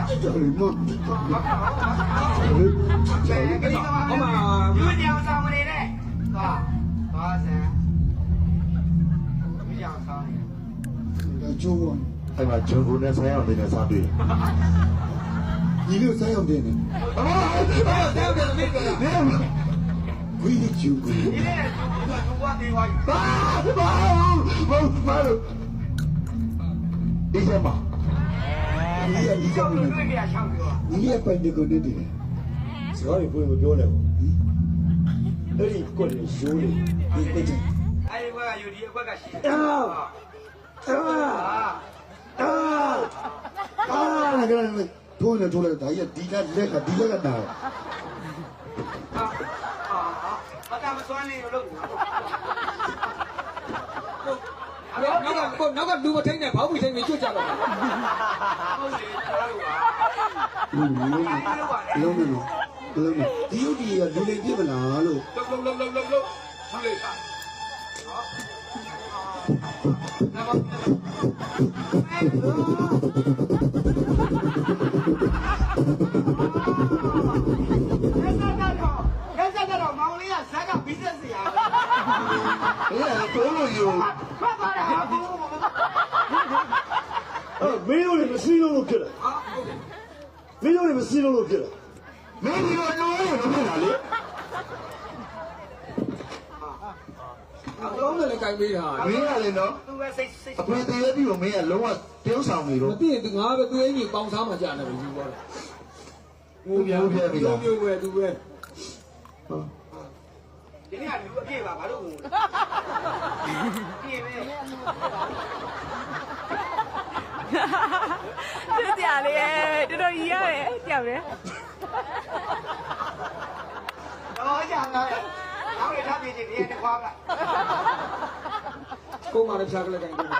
叫你妈！好嘛，有两三个人嘞，是吧？多少钱？有两三个。来救我！哎妈，全国那三样的那啥对。你六三样的呢？三样的没个。鬼的救鬼！你那中国对话。妈的！你先嘛。你叫我你也办这个的的。只要你不用表了，那你过来修的，你不讲。哎，我有的我个是。那个拖着出来，他也低个拿。我咱们专利有路。နောက်ကလူမထိန်နဲ့ဘောက်ပြီးထိန်ပြီးကြွကြတော့ ဟုတ်တယ်ကြားလို့ပါလုံးမဒီဥဒီကလူလိမ်ပြစ်မလားလို့ လုံးလူလေးပါရက်စက်တော့မောင်လေးကဇက်ကဘီးဆက်စီရ 多了有。 ဖတ်ပါလားဘူး 没有你们谁都给了，没有你们谁都给了，没有你们弄哪里？ အကောင်းနဲ့လည်းကြိုက်ပေးတာ 没有人喏， သူပဲစိတ် 不然这些地方没有，龙啊丢上没 မ 了， သိရင်ငါပဲသူ့အင်းကြီးပေါင်းစားမှကြာနေပြီပြောတယ်ငိုပြန်မျိုးပဲသူပဲ ဒီနေ့ကလူအပြည့်ပါဘာလို့ငိုလဲပြည့်ပဲ ဖြစ်ကြလေတော်တော်ကြီးရတယ်ကြောက်တယ် တော့ကြာလာနောက်ရထားပြည့်ချင်းဒီနေ့ခွာက ကိုမှလည်းဖြားကလေးကြိုက်ပေးတာ